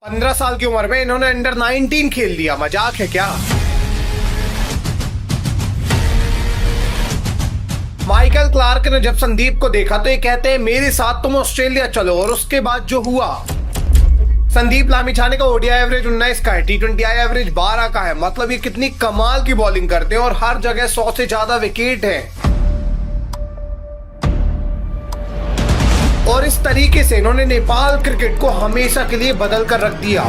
15 साल की उम्र में इन्होंने अंडर 19 खेल लिया, मजाक है क्या। माइकल क्लार्क ने जब संदीप को देखा तो ये कहते हैं मेरे साथ तुम ऑस्ट्रेलिया चलो, और उसके बाद जो हुआ। संदीप लामिछाने का ओडीआई एवरेज 19 का है, T20I एवरेज 12 का है। मतलब ये कितनी कमाल की बॉलिंग करते हैं और हर जगह 100 से ज्यादा विकेट है। और इस तरीके से इन्होंने नेपाल क्रिकेट को हमेशा के लिए बदल कर रख दिया।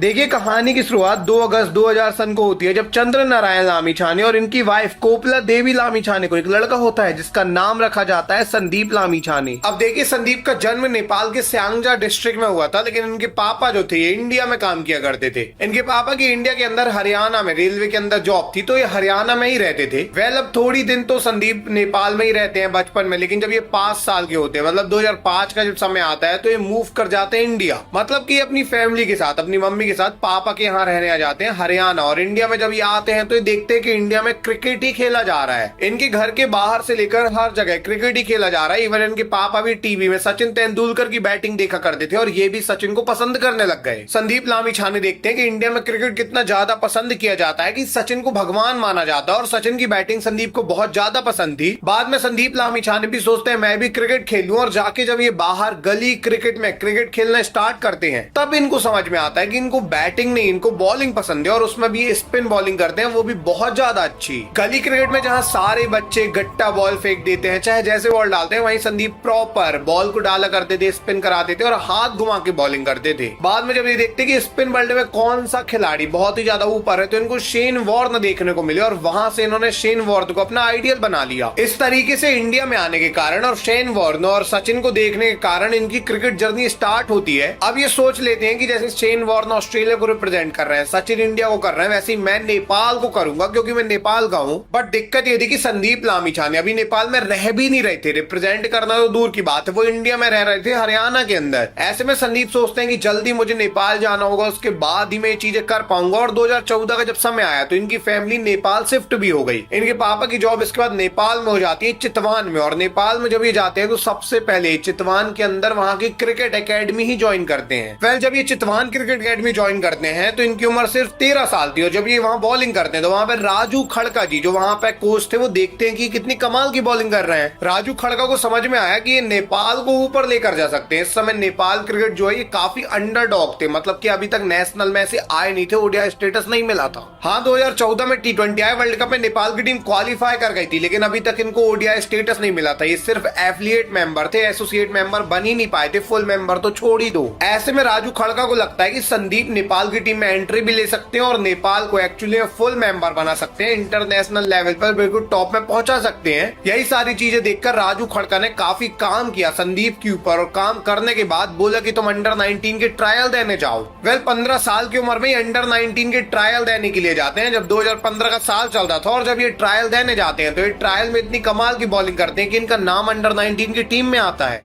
देखिए, कहानी की शुरुआत 2 अगस्त 2000 सन को होती है, जब चंद्र नारायण लामिछाने और इनकी वाइफ कोपला देवी लामिछाने को एक लड़का होता है जिसका नाम रखा जाता है संदीप लामिछाने। अब देखिए, संदीप का जन्म नेपाल के स्यांगजा डिस्ट्रिक्ट में हुआ था, लेकिन इनके पापा जो थे ये इंडिया में काम किया करते थे। इनके पापा की इंडिया के अंदर हरियाणा में रेलवे के अंदर जॉब थी, तो ये हरियाणा में ही रहते थे। वेल, अब थोड़ी दिन तो संदीप नेपाल में ही रहते हैं बचपन में, लेकिन जब ये 5 साल के होते हैं, मतलब 2005 का जब समय आता है, तो ये मूव कर जाते हैं इंडिया। मतलब कि अपनी फैमिली के साथ, अपनी मम्मी के साथ पापा के यहाँ रहने आ जाते हैं हरियाणा। और इंडिया में जब ये आते हैं तो ये देखते हैं कि इंडिया में क्रिकेट ही खेला जा रहा है। इनके घर के बाहर से लेकर हर जगह क्रिकेट ही खेला जा रहा है। इवन इनके पापा भी टीवी में सचिन तेंदुलकर की बैटिंग देखा करते थे और ये भी सचिन को पसंद करने लग गए। संदीप लामिछाने देखते हैं कि इंडिया में क्रिकेट कितना ज्यादा पसंद किया जाता है कि सचिन को भगवान माना जाता है, और सचिन की बैटिंग संदीप को बहुत ज्यादा पसंद थी। बाद में संदीप लामिछाने भी सोचते हैं मैं भी क्रिकेट खेलूं, और जाके जब ये बाहर गली क्रिकेट में क्रिकेट खेलना स्टार्ट करते हैं तब इनको समझ में आता है कि इनको बैटिंग नहीं, इनको बॉलिंग पसंद है, और उसमें भी स्पिन बॉलिंग करते हैं, वो भी बहुत ज्यादा अच्छी। गली क्रिकेट में जहां सारे बच्चे गट्टा बॉल फेंक देते हैं, चाहे जैसे बॉल डालते हैं, वहीं संदीप प्रॉपर बॉल को डाला करते थे, स्पिन कराते थे और हाथ घुमा के बॉलिंग करते थे। बाद में जब ये देखते कि स्पिन वर्ल्ड में कौन सा खिलाड़ी बहुत ही ज्यादा ऊपर है, तो इनको शेन वॉर्न देखने को मिले, और वहां से इन्होंने शेन वॉर्न को अपना आइडियल बना लिया। इस तरीके से इंडिया में आने के कारण और शेन वॉर्न और सचिन को देखने के कारण इनकी क्रिकेट जर्नी स्टार्ट होती है। अब ये सोच लेते हैं कि जैसे शेन वॉर्न ऑस्ट्रेलिया को रिप्रेजेंट कर रहे हैं, सचिन इंडिया को कर रहे हैं, वैसे ही मैं नेपाल को करूंगा क्योंकि मैं नेपाल का हूं। बट दिक्कत ये थी कि संदीप लामिछाने अभी नेपाल में रह भी नहीं रहे थे, रिप्रेजेंट करना तो दूर की बात है, वो इंडिया में रह रहे थे हरियाणा के अंदर। ऐसे में संदीप सोचते हैं कि जल्दी मुझे नेपाल जाना होगा, उसके बाद ही मैं ये चीजें कर पाऊंगा। और 2014 का जब समय आया तो इनकी फैमिली नेपाल शिफ्ट भी हो गई। इनके पापा की जॉब इसके बाद नेपाल में हो जाती है, चितवान में। और नेपाल में जब ये जाते हैं तो सबसे पहले चितवान के अंदर वहां की क्रिकेट एकेडमी ही ज्वाइन करते हैं। वेल, जब ये चितवान क्रिकेट एकेडमी ज्वाइन करते हैं तो इनकी उम्र सिर्फ 13 साल थी। और जब ये वहां बॉलिंग करते हैं तो वहां पे राजू खड़का जी, जो वहां पे कोच थे, वो देखते हैं कि कितनी कमाल की बॉलिंग कर रहे हैं। राजू खड़का को समझ में आया कि ये नेपाल को ऊपर लेकर जा सकते हैं। इस समय नेपाल क्रिकेट जो है ये काफी अंडरडॉग थे, मतलब कि अभी तक नेशनल में ऐसे आए नहीं थे, ओडीआई स्टेटस नहीं मिला था। हाँ, 2014 में T20I वर्ल्ड कप में नेपाल की टीम क्वालिफाई कर गई थी, लेकिन अभी तक इनको ओडीआई स्टेटस नहीं मिला था। ये सिर्फ एफिलिएट मेंबर थे, एसोसिएट मेंबर बन ही नहीं पाए थे, फुल मेंबर तो छोड़ ही दो। ऐसे में राजू खड़का को लगता है कि संदीप नेपाल की टीम में एंट्री भी ले सकते हैं और नेपाल को एक्चुअली फुल मेंबर बना सकते हैं, इंटरनेशनल लेवल पर बिल्कुल टॉप में पहुंचा सकते हैं। यही सारी चीजें देखकर राजू खड़का ने काफी काम किया संदीप के ऊपर, और काम करने के बाद बोला कि तुम अंडर 19 के ट्रायल देने जाओ। वेल, 15 साल की उम्र में अंडर 19 के ट्रायल देने के लिए जाते हैं, जब 2015 का साल चल रहा था। और जब ये ट्रायल देने जाते हैं तो ये ट्रायल में इतनी कमाल की बॉलिंग करते हैं कि इनका नाम अंडर 19 की टीम में आता है।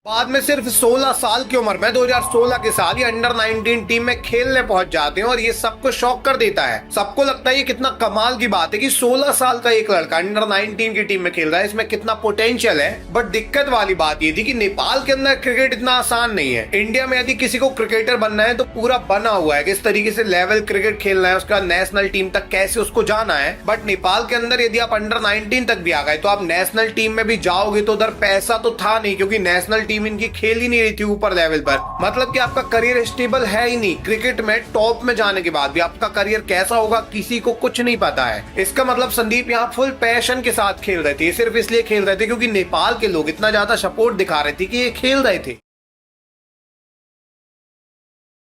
बाद में सिर्फ 16 साल की उम्र में 2016 के साल ये अंडर 19 टीम में खेलने पहुंच जाते हैं, और ये सबको शॉक कर देता है। सबको लगता है ये कितना कमाल की बात है कि 16 साल का एक लड़का अंडर 19 की टीम में खेल रहा है, इसमें कितना पोटेंशियल है। बट दिक्कत वाली बात ये थी कि नेपाल के अंदर क्रिकेट इतना आसान नहीं है। इंडिया में यदि किसी को क्रिकेटर बनना है तो पूरा बना हुआ है, किस तरीके से लेवल क्रिकेट खेलना है, उसका नेशनल टीम तक कैसे उसको जाना है। बट नेपाल के अंदर यदि आप अंडर 19 तक भी आ गए तो आप नेशनल टीम में भी जाओगे तो उधर पैसा तो था नहीं, क्योंकि नेशनल टीम इनकी खेल ही नहीं रही थी ऊपर लेवल पर। मतलब कि आपका करियर स्टेबल है ही नहीं। क्रिकेट में टॉप में जाने के बाद भी आपका करियर कैसा होगा किसी को कुछ नहीं पता है। इसका मतलब संदीप यहाँ फुल पैशन के साथ खेल रहे थे, सिर्फ इसलिए खेल रहे थे क्योंकि नेपाल के लोग इतना ज्यादा सपोर्ट दिखा रहे थे कि ये खेल रहे थे।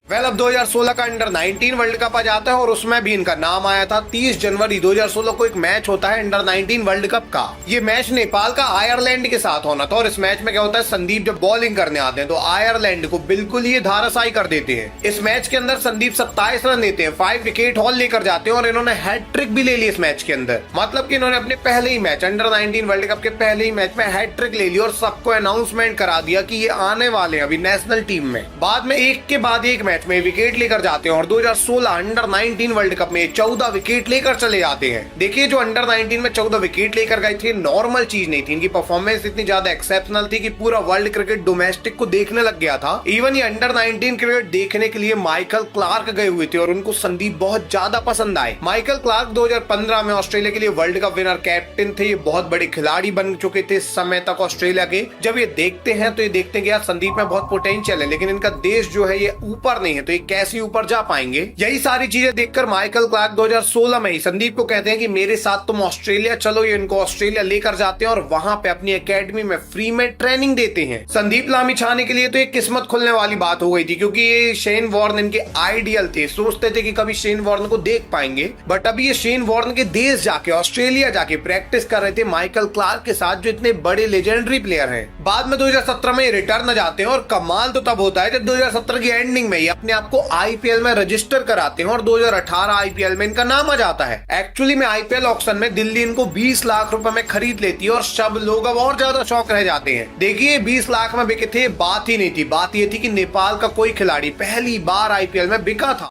वेल, अब 2016 का अंडर 19 वर्ल्ड कप आ जाता है और उसमें भी इनका नाम आया था। 30 जनवरी 2016 को एक मैच होता है अंडर 19 वर्ल्ड कप का। ये मैच नेपाल का आयरलैंड के साथ होना था, और इस मैच में क्या होता है, संदीप जब बॉलिंग करने आते हैं तो आयरलैंड को बिल्कुल ही धाराशायी कर देते हैं। इस मैच के अंदर संदीप 27 रन देते हैं, 5 विकेट हॉल लेकर जाते हैं, और इन्होंने हैट्रिक भी ले ली इस मैच के अंदर। मतलब कि इन्होंने अपने पहले ही मैच, अंडर 19 वर्ल्ड कप के पहले ही मैच में हैट्रिक ले ली और सबको अनाउंसमेंट करा दिया कि ये आने वाले हैं अभी नेशनल टीम में। बाद में एक के बाद एक मैच में विकेट लेकर जाते हैं और 2016 अंडर 19 वर्ल्ड कप में 14 विकेट लेकर चले जाते हैं। देखिए जो अंडर 19 में 14 विकेट लेकर गए थे नॉर्मल चीज नहीं थी, इनकी परफॉर्मेंस इतनी ज्यादा एक्सेप्शनल थी कि पूरा वर्ल्ड क्रिकेट डोमेस्टिक को देखने लग गया था। इवन ये अंडर 19 क्रिकेट देखने के लिए माइकल क्लार्क गए हुए थे और उनको संदीप बहुत ज्यादा पसंद आए। माइकल क्लार्क 2015 में ऑस्ट्रेलिया के लिए वर्ल्ड कप विनर कैप्टन थे, ये बहुत बड़े खिलाड़ी बन चुके थे इस समय तक ऑस्ट्रेलिया के। जब ये देखते हैं तो ये देखते हैं कि यार संदीप में बहुत पोटेंशियल है, लेकिन इनका देश जो है ये ऊपर नहीं है, तो ये कैसे ऊपर जा पाएंगे। यही सारी चीजें देखकर माइकल क्लार्क 2016 में ही संदीप को कहते हैं कि मेरे साथ तुम ऑस्ट्रेलिया चलो। ये इनको ऑस्ट्रेलिया लेकर जाते हैं और वहां पे अपनी एकेडमी में फ्री में ट्रेनिंग देते हैं। संदीप लामिछाने के लिए तो एक किस्मत खुलने वाली बात हो गई थी, क्योंकि ये शेन वॉर्न इनके आइडियल थे, सोचते थे कि कभी शेन वॉर्न को देख पाएंगे। बट अभी ये शेन वॉर्न के देश जाके ऑस्ट्रेलिया जाके प्रैक्टिस कर रहे थे माइकल क्लार्क के साथ, जो इतने बड़े लेजेंडरी प्लेयर हैं। बाद में 2017 में रिटर्न जाते हैं और कमाल तो तब होता है जब 2017 की एंडिंग में ये अपने आप को आईपीएल में रजिस्टर कराते हैं और 2018 आईपीएल में इनका नाम आ जाता है। एक्चुअली में आईपीएल ऑक्शन में दिल्ली इनको 20 लाख रुपए में खरीद लेती है और सब लोग अब और ज्यादा शौक रह जाते हैं। देखिए 20 लाख में बिके थे, बात ही नहीं थी। बात ये थी कि नेपाल का कोई खिलाड़ी पहली बार आईपीएल में बिका था।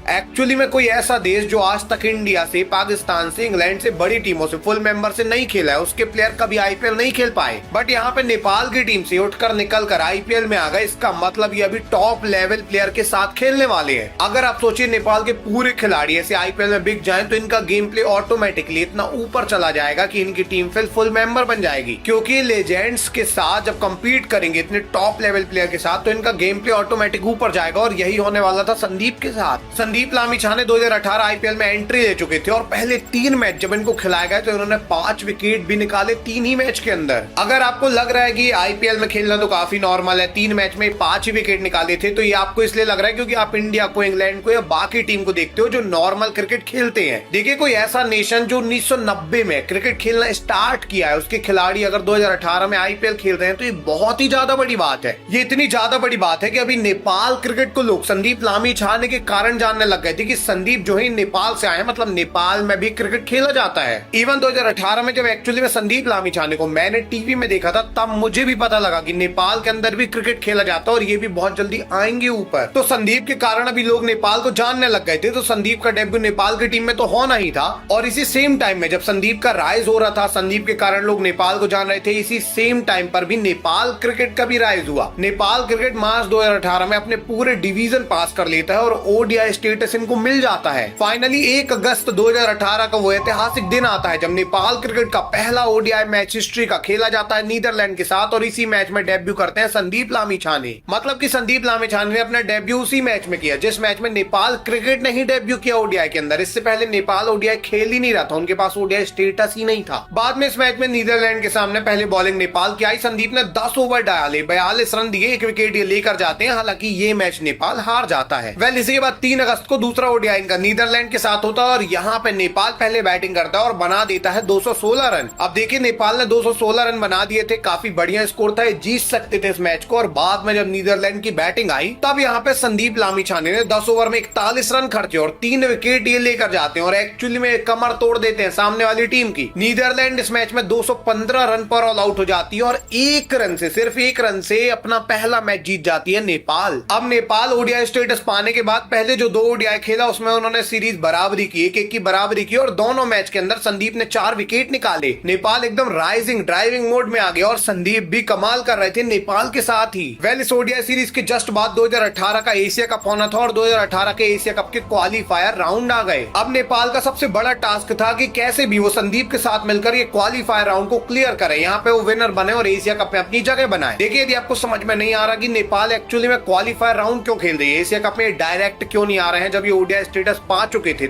एक्चुअली में कोई ऐसा देश जो आज तक इंडिया से, पाकिस्तान से, इंग्लैंड से, बड़ी टीमों से फुल मेंबर से नहीं खेला है, उसके प्लेयर कभी आईपीएल नहीं खेल पाए। बट यहाँ पे नेपाल की टीम से उठकर निकल कर आईपीएल में आ गए। इसका मतलब ये अभी टॉप लेवल प्लेयर के साथ खेलने वाले हैं। अगर आप सोचिए नेपाल के पूरे खिलाड़ी ऐसे आईपीएल में बिक जाएं तो इनका गेम प्ले ऑटोमेटिकली इतना ऊपर चला जाएगा कि इनकी टीम फिर फुल मेंबर बन जाएगी, क्योंकि लेजेंड्स के साथ जब कंपीट करेंगे इतने टॉप लेवल प्लेयर के साथ तो इनका गेम प्ले ऑटोमेटिक ऊपर जाएगा। और यही होने वाला था संदीप के साथ। संदीप लामिछाने 2018 आईपीएल में एंट्री ले चुके थे और पहले 3 मैच जब इनको खिलाया गया तो इन्होंने 5 विकेट भी निकाले 3 ही मैच के अंदर। अगर आपको लग रहा है कि आईपीएल में खेलना तो काफी नॉर्मल है, 3 मैच में 5 ही विकेट निकाले थे, तो ये आपको इसलिए लग रहा है क्योंकि आप इंडिया को, इंग्लैंड को या बाकी टीम को देखते हो जो नॉर्मल क्रिकेट खेलते हैं। देखिए कोई ऐसा नेशन जो 1990 में क्रिकेट खेलना स्टार्ट किया है, उसके खिलाड़ी अगर 2018 में आईपीएल खेल रहे हैं तो ये बहुत ही ज्यादा बड़ी बात है। ये इतनी ज्यादा बड़ी बात है कि अभी नेपाल क्रिकेट को लोग संदीप लामिछाने के कारण जानने लग गए थे कि संदीप जो है नेपाल से आए, मतलब नेपाल में भी क्रिकेट खेला जाता है। इवन 2018 में जब एक्चुअली में संदीप लामिछाने को मैंने टीवी में देखा था तब मुझे भी पता लगा कि नेपाल के अंदर भी क्रिकेट खेला जाता है और ये भी बहुत जल्दी आएंगे ऊपर। तो संदीप के कारण अभी लोग नेपाल को जानने लग गए थे। तो संदीप का डेब्यू नेपाल की टीम में तो होना ही था और इसी सेम टाइम में जब संदीप का राइज हो रहा था, संदीप के कारण लोग नेपाल को जान रहे थे, इसी सेम टाइम पर भी नेपाल क्रिकेट का भी राइज हुआ। नेपाल क्रिकेट मार्च 2018 में अपने पूरे डिवीजन पास कर लेता है और ओडीआई स्टेटस इनको मिल जाता है। फाइनली 1 अगस्त 2018 का वो ऐतिहासिक दिन आता है जब नेपाल क्रिकेट का पहला ओडीआई मैच हिस्ट्री का खेला जाता है नीदरलैंड के साथ और इसी मैच में डेब्यू करते हैं संदीप लामिछाने। मतलब कि संदीप लामिछाने ने अपना डेब्यू उसी मैच में किया जिस मैच में नेपाल क्रिकेट ने ही डेब्यू किया ओडीआई के अंदर। इससे पहले नेपाल ओडीआई खेल ही नहीं रहा था, उनके पास ओडीआई स्टेटस ही नहीं था। बाद में इस मैच में नीदरलैंड के सामने पहले बॉलिंग नेपाल की आई। संदीप ने 10 ओवर डाले, 42 रन दिए, 1 विकेट ये लेकर जाते हैं। हालांकि ये मैच नेपाल हार जाता है। वेल इसी के बाद 3 अगस्त को दूसरा ओडीआई इनका नीदरलैंड के साथ होता है और यहाँ पे नेपाल पहले बैटिंग करता है और बना देता है 216 रन। अब देखिए नेपाल ने 216 रन बना दिए थे, काफी बढ़िया स्कोर था, जीत सकते थे इस मैच को। और बाद में जब नीदरलैंड की बैटिंग आई तब यहाँ पे संदीप लामिछाने ने 10 ओवर में 41 रन खर्चे और 3 विकेट ये लेकर जाते हैं और एक्चुअली में कमर तोड़ देते हैं सामने वाली टीम की। नीदरलैंड इस मैच में 215 रन पर ऑल आउट हो जाती है और 1 रन से, सिर्फ 1 रन से अपना पहला मैच जीत जाती है नेपाल। अब नेपाल ओडीआई स्टेटस पाने के बाद पहले जो 2 ओडीआई खेला उसमें उन्होंने सीरीज बराबरी की, 1-1 की बराबरी की और दोनों मैच के अंदर संदीप ने 4 विकेट निकाले। नेपाल एकदम राइजिंग ड्राइविंग मोड में आ गया और संदीप भी कमाल कर रहे थे नेपाल के साथ ही। वेल इस ओडीआई सीरीज के जस्ट बाद 2018 का एशिया कप होना था और 2018 के एशिया कप के क्वालिफायर राउंड आ गए। अब नेपाल का सबसे बड़ा टास्क था कि कैसे भी वो संदीप के साथ मिलकर ये क्वालिफायर राउंड को क्लियर करे, यहाँ पे वो विनर बने और एशिया कप में अपनी जगह बनाए। देखिए यदि आपको समझ में नहीं आ रहा कि नेपाल एक्चुअली में क्वालिफायर राउंड क्यों खेल रही है, एशिया कप में डायरेक्ट क्यों नहीं आ रहे हैं जब ये ओडीआई स्टेटस पा चुके थे,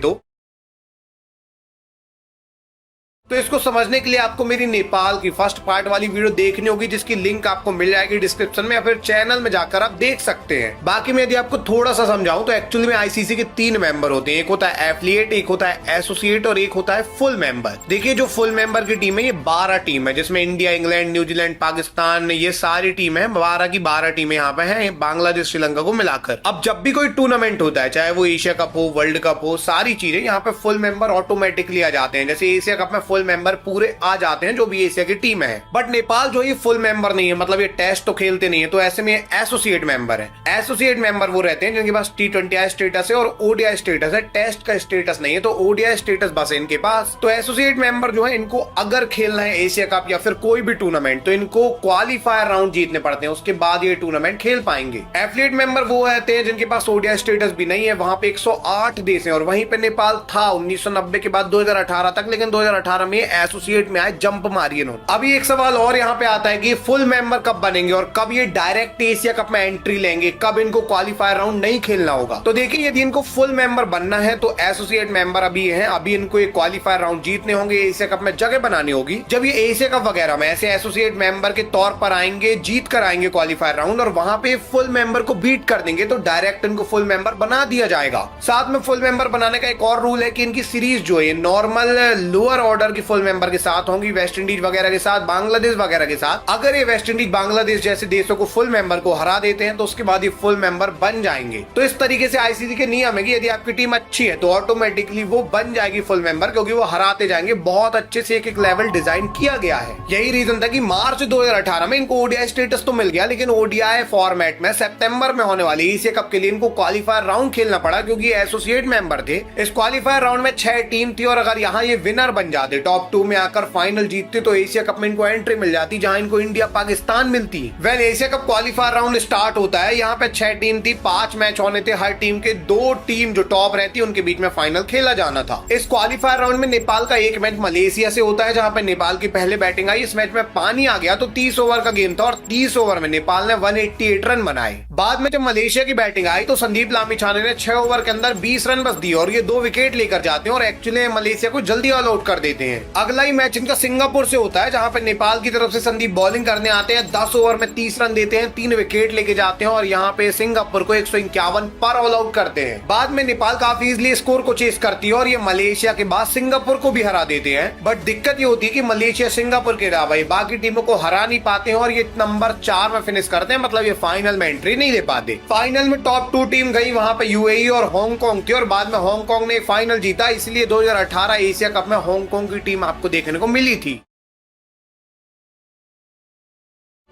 तो इसको समझने के लिए आपको मेरी नेपाल की फर्स्ट पार्ट वाली वीडियो देखनी होगी जिसकी लिंक आपको मिल जाएगी डिस्क्रिप्शन में या फिर चैनल में जाकर आप देख सकते हैं। बाकी मैं यदि आपको थोड़ा सा समझाऊं तो एक्चुअली में आईसीसी के 3 मेंबर होते हैं, एक होता है एफिलिएट, एक होता है एसोसिएट और एक होता है फुल मेंबर। देखिए जो फुल मेंबर की टीम है ये 12 टीम है जिसमें इंडिया, इंग्लैंड, न्यूजीलैंड, पाकिस्तान, ये सारी टीम है। 12 की 12 टीमें यहाँ पे हैं, बांग्लादेश, श्रीलंका को मिलाकर। अब जब भी कोई टूर्नामेंट होता है, चाहे वो एशिया कप हो, वर्ल्ड कप हो, सारी चीजें यहाँ पे फुल मेंबर ऑटोमेटिकली आ जाते हैं। जैसे एशिया कप में फुल फुल मेंबर पूरे आ जाते हैं जो भी एशिया की टीम है। बट नेपाल जो ये फुल मेंबर नहीं है, मतलब ये टेस्ट तो खेलते नहीं है, तो ऐसे में एसोसिएट मेंबर है। एसोसिएट मेंबर वो रहते हैं जिनके पास T20I स्टेटस है और ODI स्टेटस है, टेस्ट का स्टेटस नहीं है, तो ODI स्टेटस बस है इनके पास। तो एसोसिएट मेंबर जो है इनको अगर खेलना है एशिया कप या फिर कोई भी टूर्नामेंट तो इनको क्वालिफायर राउंड जीतने पड़ते हैं, उसके बाद ये टूर्नामेंट खेल पाएंगे। एफिलिएट मेंबर वो रहते हैं जिनके पास ODI स्टेटस भी नहीं है, वहां पे 108 देश हैं और वहीं पे नेपाल था 1990 के बाद 2018 तक, लेकिन 2018 में एसोसिएट में आए, जंप मारी इन्होंने। अभी एक सवाल और यहाँ पे आता है कि फुल मेंबर कब बनेंगे और कब ये डायरेक्ट एशिया कप में एंट्री लेंगे, कब इनको क्वालिफायर राउंड नहीं खेलना होगा। तो देखिए यदि इनको फुल मेंबर बनना है तो एसोसिएट मेंबर अभी है, अभी इनको एक क्वालिफायर राउंड जीतने होंगे, एशिया कप में जगह बनानी होगी। जब ये एशिया कप वगैरह में ऐसे एसोसिएट मेंबर के तौर पर आएंगे, जीत कर आएंगे क्वालिफायर राउंड और वहां पे फुल मेंबर को बीट कर देंगे तो डायरेक्ट इनको फुल मेंबर बना दिया जाएगा। साथ में फुल मेंबर बनाने का एक और रूल है कि इनकी सीरीज जो है नॉर्मल लोअर ऑर्डर की फुल मेंबर के साथ होंगी, वेस्ट इंडीज वगैरह के साथ, बांग्लादेश वगैरह के साथ। अगर ये वेस्ट इंडीज बांग्लादेश जैसे देशों को फुल मेंबर को हरा देते हैं तो उसके बाद ये फुल मेंबर बन जाएंगे। तो इस तरीके से आईसीसी के नियम है कि यदि आपकी टीम अच्छी है तो ऑटोमेटिकली वो बन जाएगी फुल मेंबर, क्योंकि वो हराते जाएंगे। बहुत अच्छे से एक लेवल डिजाइन किया गया है। यही रीजन था कि मार्च 2018 में इनको ODI स्टेटस तो मिल गया, लेकिन ODI फॉर्मेट में सितंबर में होने वाली एशिया कप के लिए इनको क्वालिफायर राउंड खेलना पड़ा, क्योंकि एसोसिएट मेंबर थे। इस क्वालिफायर राउंड में 6 टीम थी और अगर यहाँ ये विनर बन जाते, टॉप 2 में आकर फाइनल जीतते तो एशिया कप में इनको एंट्री मिल जाती, जहां इनको इंडिया पाकिस्तान मिलती। Well Asia cup qualifier round start होता है, यहाँ पे 6 टीम थी, 5 मैच होने थे, हर टीम के 2 टीम जो टॉप रहती उनके बीच में फाइनल खेला जाना था। इस क्वालिफायर राउंड में नेपाल का एक मैच मलेशिया से होता है, जहां पे नेपाल की पहले बैटिंग आई। इस मैच में पानी आ गया तो 30 ओवर का गेम था और 30 ओवर में नेपाल ने 188 रन बनाए। बाद में जब मलेशिया की बैटिंग आई तो संदीप लामिछाने ने 6 ओवर के अंदर 20 रन बस दिए और ये 2 विकेट लेकर जाते हैं और एक्चुअली मलेशिया को जल्दी ऑल आउट कर देते हैं। अगला ही मैच इनका सिंगापुर से होता है, जहां पे नेपाल की तरफ से संदीप बॉलिंग करने आते हैं, 10 ओवर में 30 रन देते हैं, 3 विकेट लेके जाते हैं और यहाँ पे सिंगापुर को 151 पर ऑल आउट करते हैं। बाद में नेपाल काफी इजीली स्कोर को चेस करती है और ये मलेशिया के बाद सिंगापुर को भी हरा देते हैं। बट दिक्कत ये होती है कि मलेशिया सिंगापुर के अलावा बाकी टीमों को हरा नहीं पाते हैं और ये नंबर 4 में फिनिश करते हैं, मतलब ये फाइनल में एंट्री नहीं दे पाते। फाइनल में टॉप 2 टीम गई, वहां पे UAE और हांगकांग थी और बाद में हांगकांग ने फाइनल जीता, इसलिए 2018 एशिया कप में हांगकांग की टीम आपको देखने को मिली थी।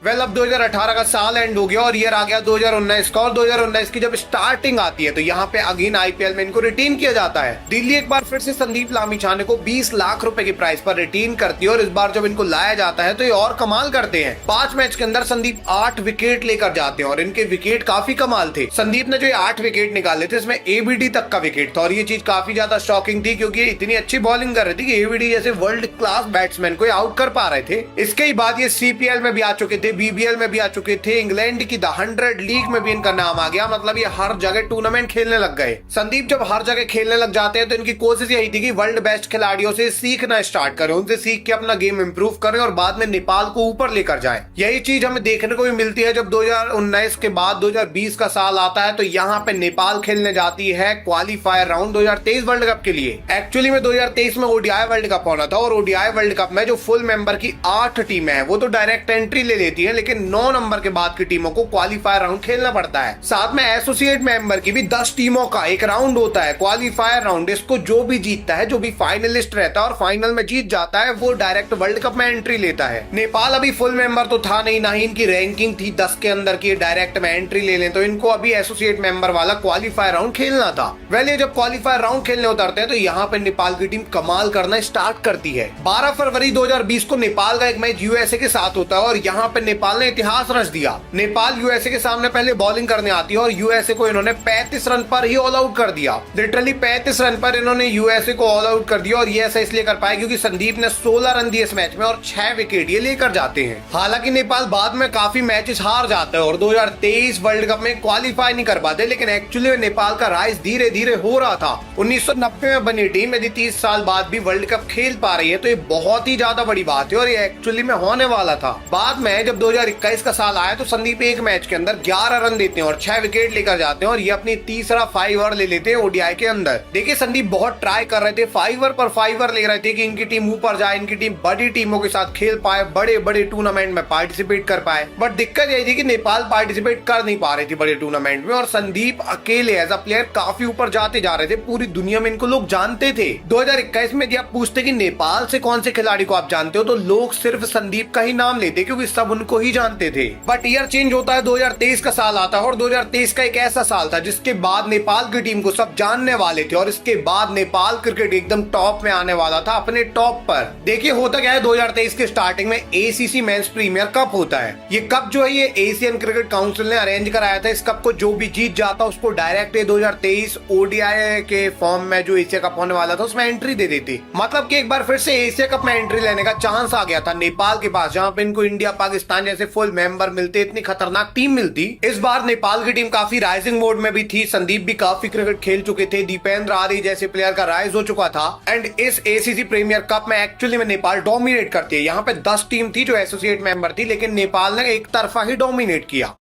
वेल अब 2018 का साल एंड हो गया और ईयर आ गया 2019 का, और 2019 की जब स्टार्टिंग आती है तो यहाँ पे अगेन IPL में इनको रिटेन किया जाता है। दिल्ली एक बार फिर से संदीप लामिछाने को 20 लाख रुपए की प्राइस पर रिटेन करती है और इस बार जब इनको लाया जाता है तो ये और कमाल करते हैं। 5 मैच के अंदर संदीप 8 विकेट लेकर जाते हैं और इनके विकेट काफी कमाल थे। संदीप ने जो 8 विकेट निकाले थे इसमें ABD तक का विकेट था और ये चीज काफी ज्यादा शॉकिंग थी, क्योंकि इतनी अच्छी बॉलिंग कर रही थी कि ABD जैसे वर्ल्ड क्लास बैट्समैन को आउट कर पा रहे थे। इसके ही बाद ये CPL में भी आ चुके थे, BBL में भी आ चुके थे, इंग्लैंड की द 100 लीग में भी इनका नाम आ गया, मतलब ये हर जगह टूर्नामेंट खेलने लग गए। संदीप जब हर जगह खेलने लग जाते हैं तो इनकी कोशिश यही थी कि वर्ल्ड बेस्ट खिलाड़ियों से सीखना स्टार्ट करें, उनसे सीख के अपना गेम इंप्रूव करें और बाद में नेपाल को ऊपर लेकर जाएं। यही चीज हमें देखने को भी मिलती है जब 2019 के बाद 2020 का साल आता है तो यहाँ पे नेपाल खेलने जाती है क्वालिफायर राउंड 2023 वर्ल्ड कप के लिए। एक्चुअली में 2023 में ODI वर्ल्ड कप होना था और ODI वर्ल्ड कप में जो फुल मेंबर की 8 टीमें हैं वो तो डायरेक्ट एंट्री ले लेती है, लेकिन 9 नंबर के बाद की टीमों को क्वालिफायर राउंड खेलना पड़ता है। साथ में एसोसिएट मेंबर की भी 10 टीमों का एक राउंड होता है क्वालिफायर राउंड। इसको जो भी जीतता है, जो भी फाइनलिस्ट रहता है और फाइनल में जीत जाता है, वो डायरेक्ट वर्ल्ड कप में एंट्री लेता है। नेपाल अभी फुल मेंबर तो था नहीं, ना ही इनकी रैंकिंग थी 10 के अंदर की डायरेक्ट में एंट्री ले लें, तो इनको अभी एसोसिएट मेंबर वाला क्वालिफायर राउंड खेलना था। वेल ये जब क्वालिफायर राउंड खेलने उतरते हैं तो यहाँ पे नेपाल की टीम कमाल करना स्टार्ट करती है। 12 फरवरी 2020 को नेपाल का एक मैच USA के साथ होता है और यहाँ पे नेपाल ने इतिहास रच दिया। नेपाल USA के सामने पहले बॉलिंग करने आती है और USA को इन्होंने 35 रन पर ही ऑल आउट कर दिया। लिटरली 35 रन पर इन्होंने USA को ऑल आउट कर दिया और ये ऐसा इसलिए कर पाए क्योंकि संदीप ने 16 रन दिए इस मैच में और 6 विकेट ये लेकर जाते हैं। हालांकि नेपाल बाद में काफी मैचेस हार जाता है और 2023 वर्ल्ड कप में क्वालिफाई नहीं कर पाते, लेकिन एक्चुअली नेपाल का राइज धीरे धीरे हो रहा था। 1990 में बनी टीम यदि 30 साल बाद भी वर्ल्ड कप खेल पा रही है तो ये बहुत ही ज्यादा बड़ी बात है और ये एक्चुअली में होने वाला था। बाद में जब जब 2021 का साल आया तो संदीप एक मैच के अंदर 11 रन देते हैं और 6 विकेट लेकर जाते हैं और ये अपनी तीसरा 5 ओवर ले लेते हैं ओडीआई के अंदर। देखिए संदीप बहुत ट्राई कर रहे थे, 5 ओवर पर 5 ओवर ले रहे थे कि इनकी टीम ऊपर जाए, इनकी टीम बड़ी टीमों के साथ खेल पाए, बड़े बड़े टूर्नामेंट में पार्टिसिपेट कर पाए। बट दिक्कत यही थी कि नेपाल पार्टिसिपेट कर नहीं पा रही थी बड़े टूर्नामेंट में और संदीप अकेले एज अ प्लेयर काफी ऊपर जाते जा रहे थे, पूरी दुनिया में इनको लोग जानते थे। 2021 में यदि आप पूछते कि नेपाल से कौन से खिलाड़ी को आप जानते हो तो लोग सिर्फ संदीप का ही नाम लेते क्योंकि सब उनको ही जानते थे। बट ईयर चेंज होता है, 2023 का साल आता है और 2023 का एक ऐसा साल था जिसके बाद नेपाल की टीम को सब जानने वाले थे और इसके बाद नेपाल क्रिकेट एकदम टॉप में आने वाला था, अपने टॉप पर। देखिए होता क्या है, 2023 के स्टार्टिंग में एसीसी मेंस प्रीमियर कप होता है। ये कप जो है ये एशियन क्रिकेट काउंसिल ने अरेंज कराया था। इस कप को जो भी जीत जाता उसको डायरेक्ट 2023 ओडीआई के फॉर्म में जो एशिया कप होने वाला था उसमें एंट्री दे देती। मतलब कि एक बार फिर से एशिया कप में एंट्री लेने का चांस आ गया था नेपाल के पास, जहां पे इनको इंडिया पाकिस्तान जैसे फुल मेंबर मिलते, इतनी खतरनाक टीम मिलती। इस बार नेपाल की टीम काफी राइजिंग मोड में भी थी, संदीप भी काफी क्रिकेट खेल चुके थे, दीपेंद्र आर्य जैसे प्लेयर का राइज हो चुका था। एंड इस एसीसी प्रीमियर कप में एक्चुअली में नेपाल डोमिनेट करती है। यहाँ पे 10 टीम थी जो एसोसिएट मेंबर थी, लेकिन नेपाल ने एक तरफा ही डोमिनेट किया।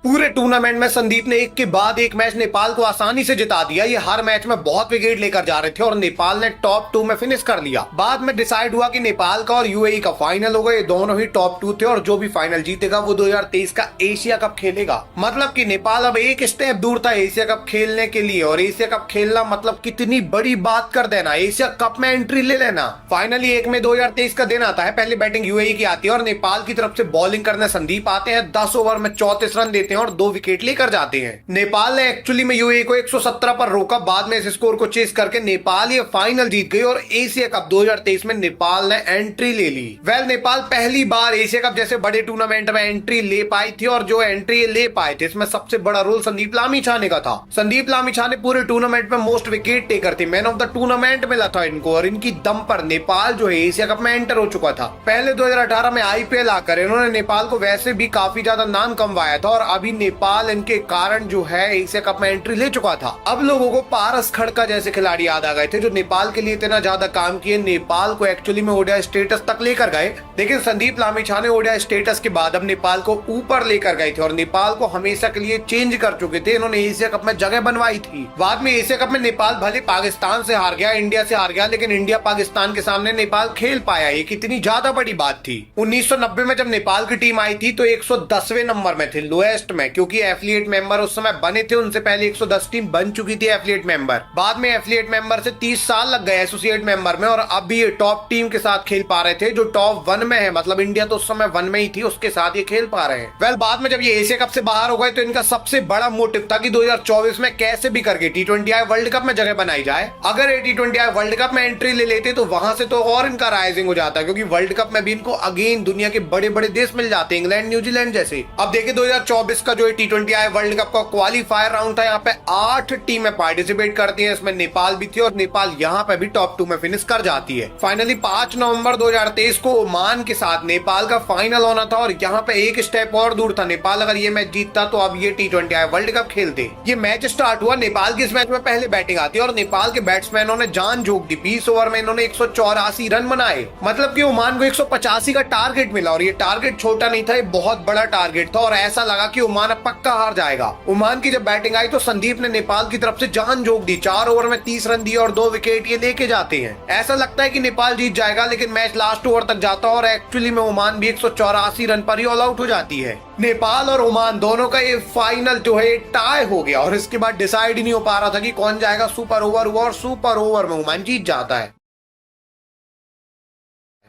पूरे टूर्नामेंट में संदीप ने एक के बाद एक मैच नेपाल को आसानी से जिता दिया। ये हर मैच में बहुत विकेट लेकर जा रहे थे और नेपाल ने टॉप 2 में फिनिश कर लिया। बाद में डिसाइड हुआ कि नेपाल का और यूएई का फाइनल होगा, ये दोनों ही टॉप 2 थे और जो भी फाइनल जीतेगा वो 2023 का एशिया कप खेलेगा। मतलब कि नेपाल अब एक स्टेप दूर था एशिया कप खेलने के लिए और एशिया कप खेलना मतलब कितनी बड़ी बात कर देना, एशिया कप में एंट्री ले लेना। फाइनली 1 मई 2023 का दिन आता है, पहले बैटिंग यूएई की आती है और नेपाल की तरफ से बॉलिंग करने संदीप आते हैं। 10 ओवर में 34 रन देते हैं और 2 विकेट लेकर जाते हैं। नेपाल ने एक्चुअली में यूएई को 117 पर रोका, बाद में इस स्कोर को चेस करके नेपाल ये फाइनल जीत गई और एशिया कप 2023 में नेपाल ने एंट्री ले ली। नेपाल पहली बार एशिया कप जैसे बड़े टूर्नामेंट में एंट्री ले पाई थी और जो एंट्री ले पाए थे इसमें सबसे बड़ा रोल संदीप लामिछाने का था। संदीप लामिछाने पूरे टूर्नामेंट में मोस्ट विकेट टेकर थे, मैन ऑफ द टूर्नामेंट मिला था इनको और इनकी दम पर नेपाल जो है एशिया कप में एंटर हो चुका था। पहले 2018 में आईपीएल आकर इन्होंने नेपाल को वैसे भी काफी ज्यादा नाम कमवाया था और अभी नेपाल इनके कारण जो है एशिया कप में एंट्री ले चुका था। अब लोगों को पारस खड़का जैसे खिलाड़ी याद आ गए थे जो नेपाल के लिए इतना ज्यादा काम किए, नेपाल को एक्चुअली में ओडीआई स्टेटस तक लेकर गए। लेकिन संदीप लामिछाने ओडीआई स्टेटस के बाद अब नेपाल को ऊपर लेकर गए थे और नेपाल को हमेशा के लिए चेंज कर चुके थे। इन्होंने एशिया कप में जगह बनवाई थी। बाद में एशिया कप में नेपाल भले पाकिस्तान से हार गया, इंडिया से हार गया, लेकिन इंडिया पाकिस्तान के सामने नेपाल खेल पाया, ये कितनी ज्यादा बड़ी बात थी। 1990 में जब नेपाल की टीम आई थी तो 110वें नंबर में थे, लोएस्ट में, क्योंकि एफिलिएट मेंबर उस समय बने थे, उनसे पहले 110 टीम बन चुकी थी एफिलिएट मेंबर। बाद में एफिलिएट मेंबर से 30 साल लग गए एसोसिएट मेंबर में और अब भी ये टॉप टीम के साथ खेल पा रहे थे जो टॉप 1 में है। मतलब इंडिया तो उस समय 1 में ही थी, उसके साथ ये खेल पा रहे हैं। बाद में जब ये एशिया कप से बाहर हो गए तो इनका सबसे बड़ा मोटिव था कि 2024 में कैसे भी करके T20I वर्ल्ड कप में जगह बनाई जाए। अगर ये T20I वर्ल्ड कप में एंट्री ले लेते तो वहां से तो और इनका राइजिंग हो जाता, क्योंकि वर्ल्ड कप में भी इनको अगेन दुनिया के बड़े बड़े देश मिल जाते, इंग्लैंड न्यूजीलैंड जैसे। अब देखिए 2024 का जो T20I वर्ल्ड कप का क्वालिफायर राउंड था, यहाँ पे 8 टीमें पार्टिसिपेट करती हैं, इसमें नेपाल भी थी और नेपाल यहाँ पे भी टॉप 2 में फिनिश कर जाती है। फाइनली 5 नवंबर 2023 को ओमान के साथ नेपाल का फाइनल होना था और यहाँ पे एक स्टेप और दूर था, नेपाल अगर ये मैच जीतता तो अब ये T20I वर्ल्ड कप खेलते। ये मैच स्टार्ट हुआ, नेपाल की इस मैच में पहले बैटिंग आती है और नेपाल के बैट्समैनों ने जान झोंक दी। 20 ओवर में इन्होंने 184 रन बनाए, मतलब कि ओमान को 185 का टारगेट मिला और ये टारगेट छोटा नहीं था, ये बहुत बड़ा टारगेट था और ऐसा लगा कि ओमान अब पक्का हार जाएगा। ओमान की जब बैटिंग आई तो संदीप ने नेपाल की तरफ से जान झोंक दी, 4 ओवर में 30 रन दिए और 2 विकेट ये लेके जाते हैं। ऐसा लगता है कि नेपाल जीत जाएगा, लेकिन मैच लास्ट ओवर तक जाता और एक्चुअली में ओमान भी 184 रन पर ही ऑल आउट हो जाती है। नेपाल और ओमान दोनों का ये फाइनल जो है टाई हो गया और इसके बाद डिसाइड ही नहीं हो पा रहा था कि कौन जाएगा। सुपर ओवर हुआ और सुपर ओवर में ओमान जीत जाता है।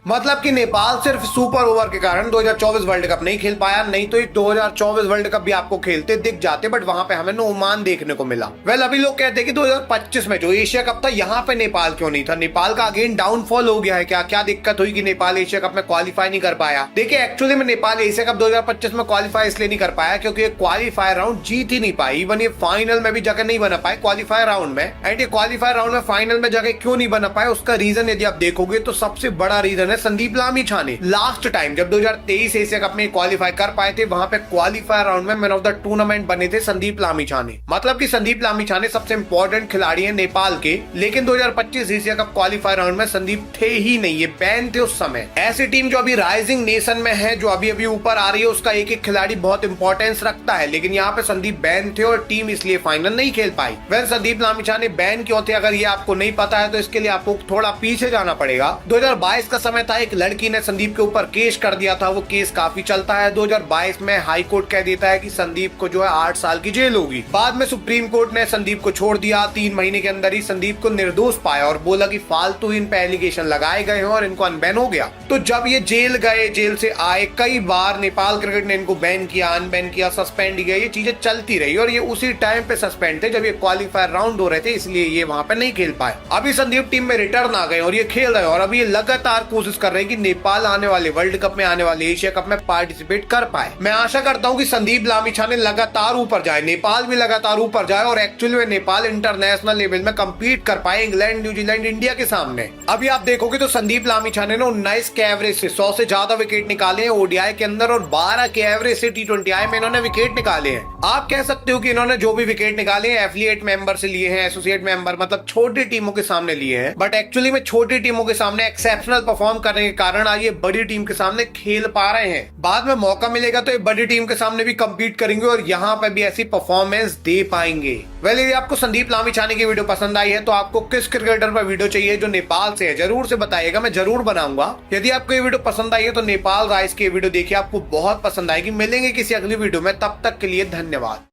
मतलब कि नेपाल सिर्फ सुपर ओवर के कारण 2024 वर्ल्ड कप नहीं खेल पाया, नहीं तो 2024 वर्ल्ड कप भी आपको खेलते दिख जाते, बट वहां पे हमें ओमान देखने को मिला। अभी लोग कहते हैं कि 2025 में जो एशिया कप था यहाँ पे नेपाल क्यों नहीं था, नेपाल का अगेन डाउनफॉल हो गया है क्या, क्या दिक्कत हुई कि नेपाल एशिया कप में क्वालिफाई नहीं कर पाया। देखिए एक्चुअली में नेपाल एशिया कप 2025 में क्वालिफाई इसलिए नहीं कर पाया क्योंकि क्वालिफायर राउंड जीत ही नहीं पाई, इवन ये फाइनल में भी जगह नहीं बना पाए क्वालिफायर राउंड में। एंड ये क्वालिफायर राउंड में फाइनल में जगह क्यों नहीं बना पाए, उसका रीजन यदि आप देखोगे तो सबसे बड़ा रीजन पर्सन है संदीप लामिछाने। लास्ट टाइम जब 2023 एशिया कप में क्वालिफाई कर पाए थे, वहां पे क्वालिफायर राउंड में मैन ऑफ द टूर्नामेंट बने थे संदीप लामिछाने। मतलब कि संदीप लामिछाने सबसे इंपॉर्टेंट खिलाड़ी है नेपाल के, लेकिन 2025 एशिया कप क्वालिफायर राउंड में संदीप थे ही नहीं, ये बैन थे उस समय। ऐसी टीम जो अभी राइजिंग नेशन में है, जो अभी अभी ऊपर आ रही है, उसका एक एक खिलाड़ी बहुत इंपॉर्टेंस रखता है, लेकिन यहाँ पे संदीप बैन थे और टीम इसलिए फाइनल नहीं खेल पाई। वेल, संदीप लामिछाने बैन क्यों थे, अगर ये आपको नहीं पता है तो इसके लिए आपको थोड़ा पीछे जाना पड़ेगा। 2022 का समय था, एक लड़की ने संदीप के ऊपर केस कर दिया था, वो केस काफी चलता है। 2022 में हाई कोर्ट कह देता है कि संदीप को जो है 8 साल की जेल होगी। बाद में सुप्रीम कोर्ट ने संदीप को छोड़ दिया, 3 महीने के अंदर ही संदीप को निर्दोष पाया और बोला कि फालतू इन पे एलिगेशन लगाए गए हैं और इनको अनबैन हो गया। तो जब ये जेल गए, जेल से आए, कई बार नेपाल क्रिकेट ने इनको बैन किया, अनबैन किया, सस्पेंड किया, ये चीजें चलती रही और ये उसी टाइम पे सस्पेंड थे जब ये क्वालिफायर राउंड हो रहे थे, इसलिए ये वहां पे नहीं खेल पाए। अभी संदीप टीम में रिटर्न आ गए और ये खेल रहे हैं और अभी ये लगातार कोशिश कर रहे हैं कि नेपाल आने वाले वर्ल्ड कप में, आने वाले एशिया कप में पार्टिसिपेट कर पाए। मैं आशा करता हूँ कि संदीप लामिछाने लगातार ऊपर जाए, नेपाल भी लगातार ऊपर जाए और एक्चुअली में नेपाल इंटरनेशनल लेवल में कम्पीट कर पाए इंग्लैंड, न्यूजीलैंड, इंडिया के सामने। अभी आप देखोगे तो संदीप लामिछाने ने 19 के एवरेज से 100 से ज्यादा विकेट निकाले हैं ओडीआई के अंदर और 12 के एवरेज से T20I में इन्होंने विकेट निकाले हैं। आप कह सकते हो कि इन्होंने जो भी विकेट निकाले हैं एफिलिएट मेंबर से लिए हैं, एसोसिएट मेंबर मतलब छोटी टीमों के सामने लिए हैं, बट एक्चुअली में छोटी टीमों के सामने एक्सेप्शनल परफॉर्म करने के कारण आज ये बड़ी टीम के सामने खेल पा रहे हैं। बाद में मौका मिलेगा तो ये बड़ी टीम के सामने भी कम्पीट करेंगे और यहाँ पे भी ऐसी परफॉर्मेंस दे पाएंगे। वेल, यदि आपको संदीप लामिछाने की वीडियो पसंद आई है तो आपको किस क्रिकेटर पर वीडियो चाहिए जो नेपाल से है, जरूर से बताइएगा, मैं जरूर बनाऊंगा। यदि आपको ये वीडियो पसंद आई है तो नेपाल राइस की वीडियो देखिए, आपको बहुत पसंद आएगी। मिलेंगे किसी अगली वीडियो में, तब तक के लिए धन्यवाद।